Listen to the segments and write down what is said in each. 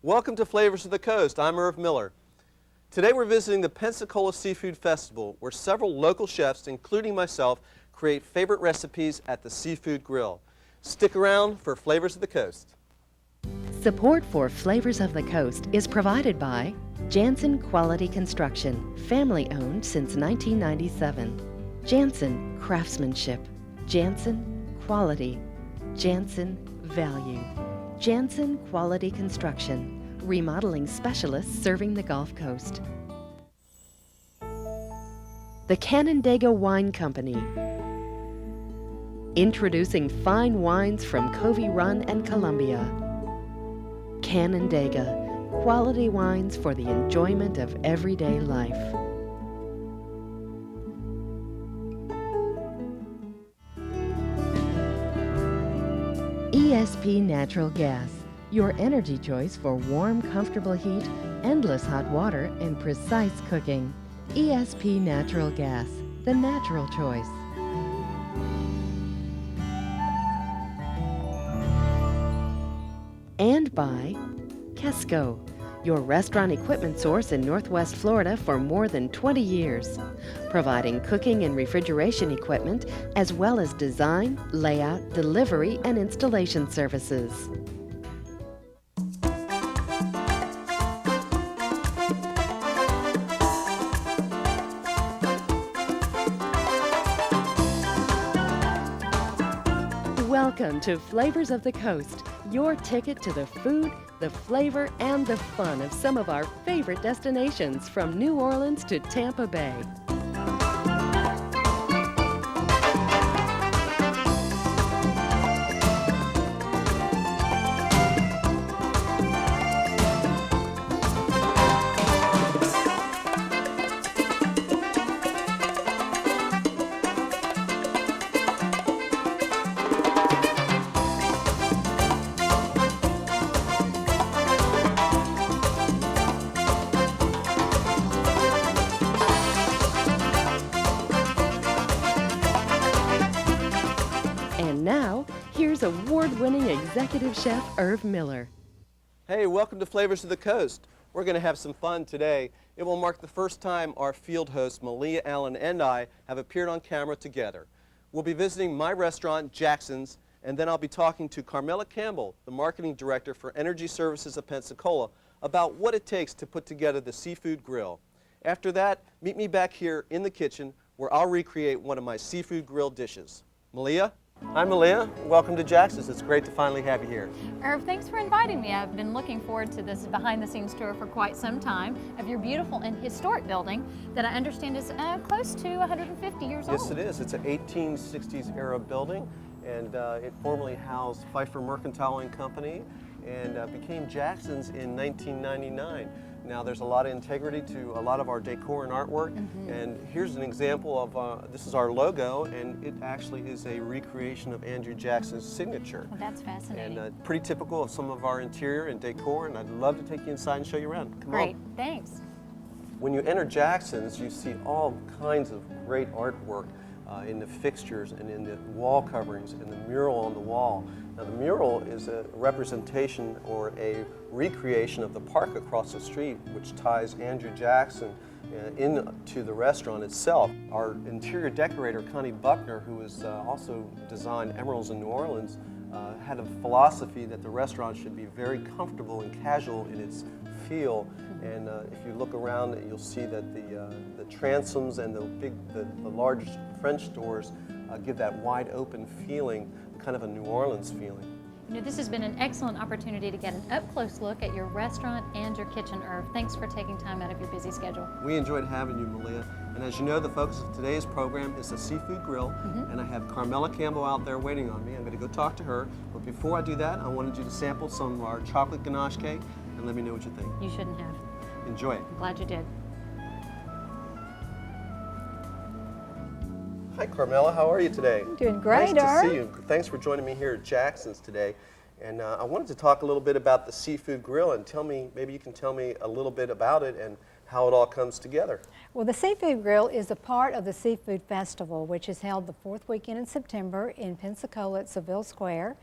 Welcome to Flavors of the Coast. I'm Irv Miller. Today we're visiting the Pensacola Seafood Festival, where several local chefs, including myself, create favorite recipes at the Seafood Grill. Stick around for Flavors of the Coast. Support for Flavors of the Coast is provided by Jansen Quality Construction, family-owned since 1997. Jansen Craftsmanship, Jansen Quality, Jansen Value. Jansen Quality Construction, remodeling specialists serving the Gulf Coast. The Canandaigua Wine Company, introducing fine wines from Covey Run and Columbia. Canandaigua, quality wines for the enjoyment of everyday life. ESP Natural Gas, your energy choice for warm, comfortable heat, endless hot water, and precise cooking. ESP Natural Gas, the natural choice. And by Kesco, your restaurant equipment source in Northwest Florida for more than 20 years, providing cooking and refrigeration equipment as well as design, layout, delivery, and installation services. Welcome to Flavors of the Coast, your ticket to the food, the flavor, and the fun of some of our favorite destinations from New Orleans to Tampa Bay. And now, here's award-winning executive chef Irv Miller. Hey, welcome to Flavors of the Coast. We're going to have some fun today. It will mark the first time our field hosts, Melia, Allen, and I have appeared on camera together. We'll be visiting my restaurant, Jackson's, and then I'll be talking to Carmela Campbell, the marketing director for Energy Services of Pensacola, about what it takes to put together the Seafood Grill. After that, meet me back here in the kitchen where I'll recreate one of my Seafood Grill dishes. Melia? Hi, Melia. Welcome to Jackson's. It's great to finally have you here. Irv, thanks for inviting me. I've been looking forward to this behind-the-scenes tour for quite some time of your beautiful and historic building that I understand is close to 150 years old. Yes, it is. It's an 1860s era building, and it formerly housed Pfeiffer Mercantile and Company and became Jackson's in 1999. Now there's a lot of integrity to a lot of our decor and artwork, and here's an example of, this is our logo, and it actually is a recreation of Andrew Jackson's signature. Well, that's fascinating. And pretty typical of some of our interior and decor, and I'd love to take you inside and show you around. Come Great, on. thanks. When you enter Jackson's, you see all kinds of great artwork in the fixtures and in the wall coverings and the mural on the wall. Now the mural is a representation or a recreation of the park across the street, which ties Andrew Jackson into the restaurant itself. Our interior decorator, Connie Buckner, who has also designed Emeralds in New Orleans, had a philosophy that the restaurant should be very comfortable and casual in its feel. And if you look around, you'll see that the transoms and the large French doors give that wide open feeling, kind of a New Orleans feeling. You know, this has been an excellent opportunity to get an up-close look at your restaurant and your kitchen, Irv. Thanks for taking time out of your busy schedule. We enjoyed having you, Melia. And as you know, the focus of today's program is the Seafood Grill, and I have Carmela Campbell out there waiting on me. I'm going to go talk to her, but before I do that, I wanted you to sample some of our chocolate ganache cake and let me know what you think. You shouldn't have. Enjoy it. I'm glad you did. Hi, Carmela. How are you today? I'm doing great, Nice to see you. Thanks for joining me here at Jackson's today. And I wanted to talk a little bit about the Seafood Grill and maybe you can tell me a little bit about it and how it all comes together. Well, the Seafood Grill is a part of the Seafood Festival, which is held the fourth weekend in September in Pensacola at Seville Square.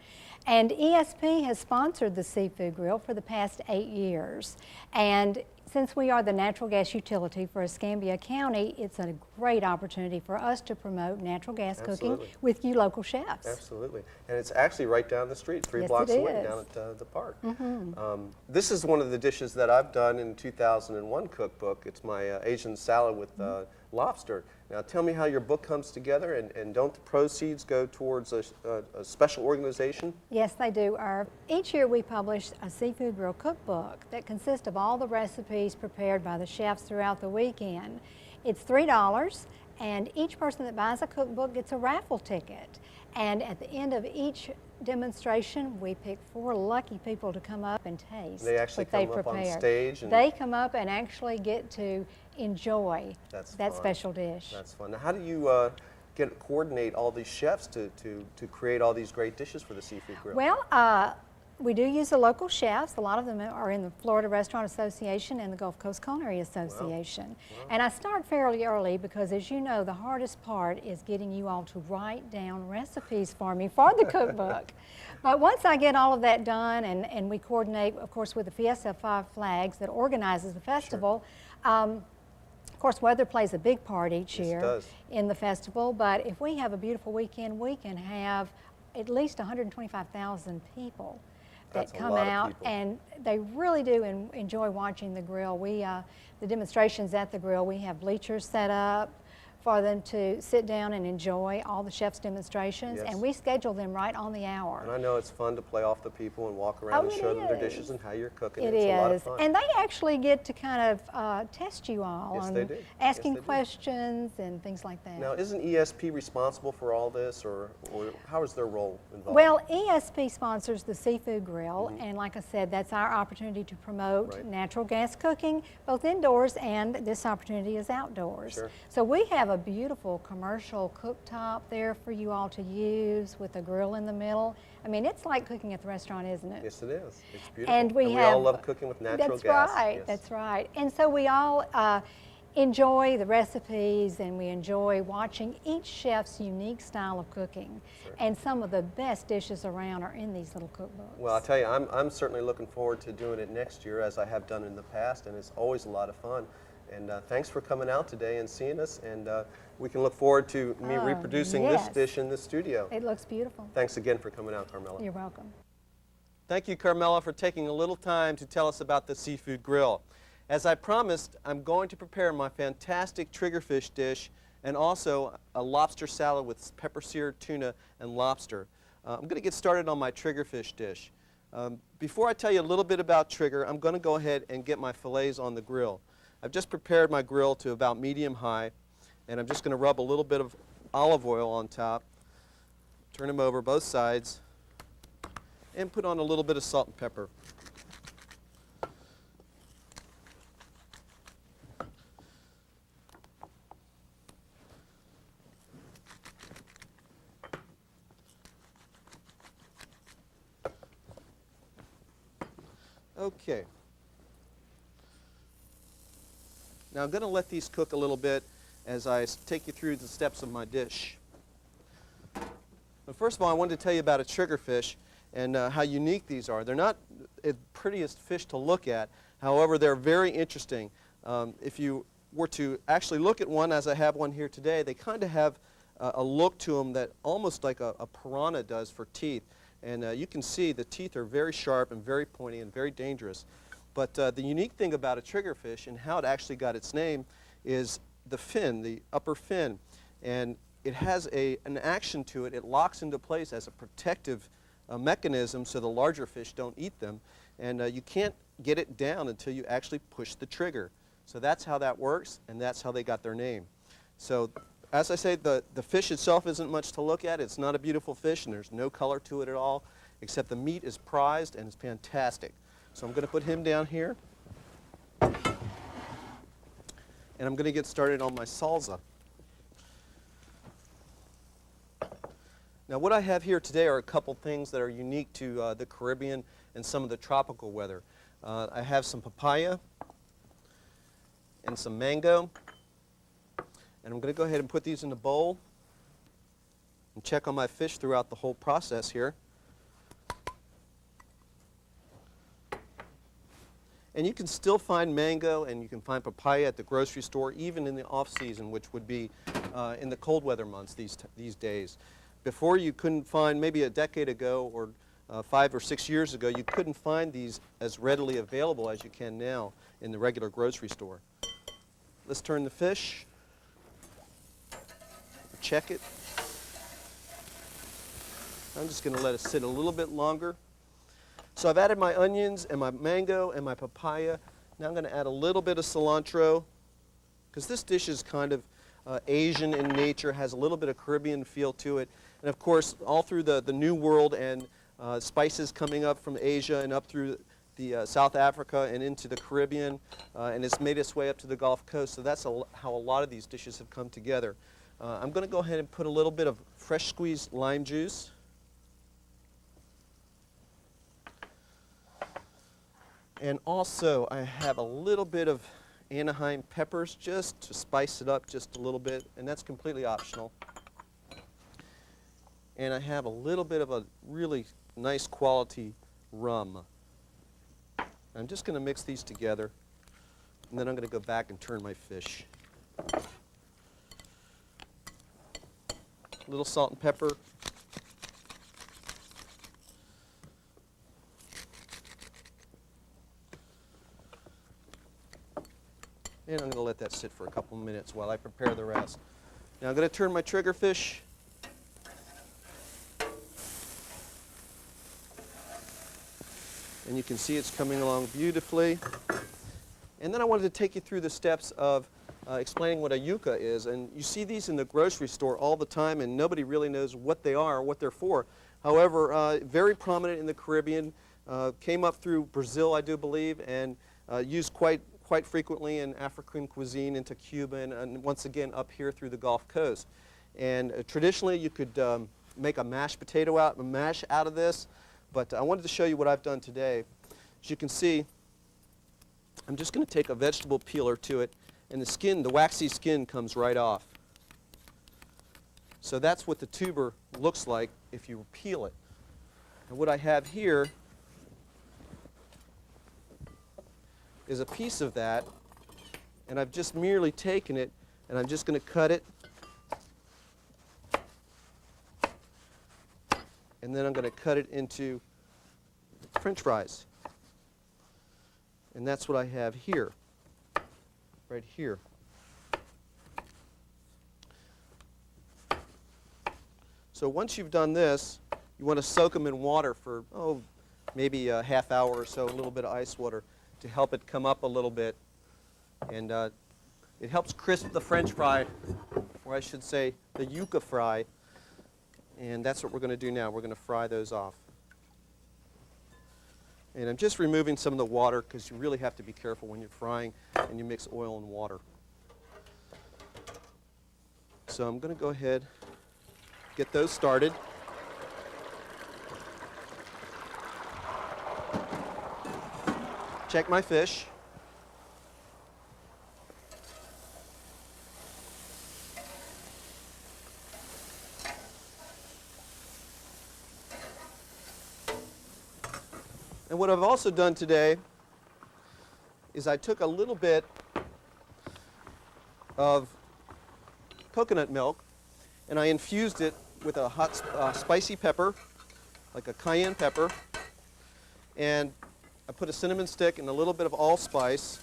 And ESP has sponsored the Seafood Grill for the past 8 years. And since we are the natural gas utility for Escambia County, it's a great opportunity for us to promote natural gas cooking with you local chefs. Absolutely. And it's actually right down the street, 3 Yes, blocks it away is. down at the park. This is one of the dishes that I've done in 2001 cookbook. It's my Asian salad with lobster. Now tell me how your book comes together, and don't the proceeds go towards a special organization? Yes, they do. Each year we publish a Seafood Grill cookbook that consists of all the recipes prepared by the chefs throughout the weekend. It's $3, and each person that buys a cookbook gets a raffle ticket. And at the end of each demonstration, we pick 4 lucky people to come up and taste They actually what they come up on prepared. stage and They come up and actually get to enjoy That's that fun. special dish. That's fun. Now, how do you coordinate all these chefs to create all these great dishes for the Seafood Grill? Well, we do use the local chefs. A lot of them are in the Florida Restaurant Association and the Gulf Coast Culinary Association. Wow. And I start fairly early because, as you know, the hardest part is getting you all to write down recipes for me for the cookbook. But once I get all of that done, and we coordinate, of course, with the Fiesta Five Flags that organizes the festival, of course, weather plays a big part each year in the festival, but if we have a beautiful weekend, we can have at least 125,000 people that come out, and they really do enjoy watching the grill. The demonstrations at the grill, we have bleachers set up for them to sit down and enjoy all the chefs' demonstrations, and we schedule them right on the hour. And I know it's fun to play off the people and walk around and show them their dishes and how you're cooking. It's a lot of fun. And they actually get to kind of test you all on asking questions and things like that. Now, isn't ESP responsible for all this, or how is their role involved? Well, ESP sponsors the Seafood Grill, and like I said, that's our opportunity to promote natural gas cooking, both indoors, and this opportunity is outdoors. Sure. So we have a beautiful commercial cooktop there for you all to use with a grill in the middle. I mean, it's like cooking at the restaurant, isn't it? Yes, it is. It's beautiful. And we all love cooking with natural gas. That's right. That's right. And so we all enjoy the recipes, and we enjoy watching each chef's unique style of cooking. Sure. And some of the best dishes around are in these little cookbooks. Well, I'll tell you, I'm certainly looking forward to doing it next year, as I have done in the past, and it's always a lot of fun. And thanks for coming out today and seeing us, and we can look forward to me reproducing this dish in the studio. It looks beautiful. Thanks again for coming out, Carmela. You're welcome. Thank you, Carmela, for taking a little time to tell us about the Seafood Grill. As I promised, I'm going to prepare my fantastic triggerfish dish and also a lobster salad with pepper seared tuna and lobster. I'm going to get started on my triggerfish dish. Before I tell you a little bit about trigger, I'm going to go ahead and get my fillets on the grill. I've just prepared my grill to about medium high, and I'm just going to rub a little bit of olive oil on top, turn them over both sides, and put on a little bit of salt and pepper. Okay. Now I'm going to let these cook a little bit as I take you through the steps of my dish. But first of all, I wanted to tell you about a triggerfish and how unique these are. They're not the prettiest fish to look at. However, they're very interesting. If you were to actually look at one, as I have one here today, they kind of have a look to them that almost like a piranha does for teeth. And you can see the teeth are very sharp and very pointy and very dangerous. But the unique thing about a triggerfish and how it actually got its name is the fin, the upper fin. And it has an action to it. It locks into place as a protective mechanism so the larger fish don't eat them. And you can't get it down until you actually push the trigger. So that's how that works, and that's how they got their name. So as I say, the fish itself isn't much to look at. It's not a beautiful fish, and there's no color to it at all, except the meat is prized and it's fantastic. So I'm going to put him down here, and I'm going to get started on my salsa. Now what I have here today are a couple things that are unique to the Caribbean and some of the tropical weather. I have some papaya and some mango, and I'm going to go ahead and put these in a bowl and check on my fish throughout the whole process here. And you can still find mango and you can find papaya at the grocery store, even in the off-season, which would be in the cold weather months these days. Before, you couldn't find, maybe a decade ago or 5 or 6 years ago, you couldn't find these as readily available as you can now in the regular grocery store. Let's turn the fish. Check it. I'm just going to let it sit a little bit longer. So I've added my onions and my mango and my papaya. Now I'm going to add a little bit of cilantro, because this dish is kind of Asian in nature, has a little bit of Caribbean feel to it. And of course, all through the New World and spices coming up from Asia and up through the South Africa and into the Caribbean, and it's made its way up to the Gulf Coast. So that's how a lot of these dishes have come together. I'm going to go ahead and put a little bit of fresh squeezed lime juice. And also, I have a little bit of Anaheim peppers just to spice it up just a little bit, and that's completely optional. And I have a little bit of a really nice quality rum. I'm just going to mix these together, and then I'm going to go back and turn my fish. A little salt and pepper. And I'm going to let that sit for a couple of minutes while I prepare the rest. Now I'm going to turn my trigger fish. And you can see it's coming along beautifully. And then I wanted to take you through the steps of explaining what a yuca is. And you see these in the grocery store all the time, and nobody really knows what they are or what they're for. However, very prominent in the Caribbean, came up through Brazil, I do believe, and used quite frequently in African cuisine, into Cuban, and once again up here through the Gulf Coast. And traditionally you could make a mashed potato mash out of this, but I wanted to show you what I've done today. As you can see, I'm just going to take a vegetable peeler to it, and the skin, the waxy skin, comes right off. So that's what the tuber looks like if you peel it. And what I have here is a piece of that, and I've just merely taken it, and I'm just going to cut it, and then I'm going to cut it into French fries. And that's what I have here, right here. So once you've done this, you want to soak them in water for, maybe a half hour or so, a little bit of ice water, to help it come up a little bit. And it helps crisp the French fry, or I should say the yuca fry. And that's what we're going to do now. We're going to fry those off. And I'm just removing some of the water, because you really have to be careful when you're frying and you mix oil and water. So I'm going to go ahead, get those started. Check my fish. And what I've also done today is I took a little bit of coconut milk and I infused it with a hot spicy pepper, like a cayenne pepper, and I put a cinnamon stick and a little bit of allspice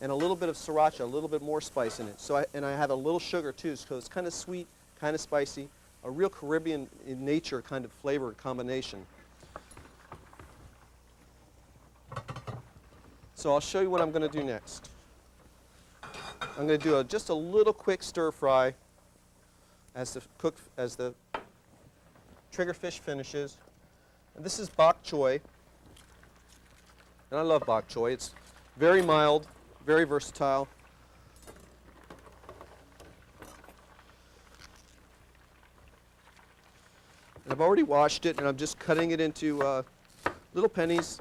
and a little bit of sriracha, a little bit more spice in it. So I have a little sugar too, so it's kind of sweet, kind of spicy, a real Caribbean in nature kind of flavor combination. So I'll show you what I'm going to do next. I'm going to do just a little quick stir fry as the trigger fish finishes. And this is bok choy. And I love bok choy. It's very mild, very versatile. And I've already washed it, and I'm just cutting it into little pennies.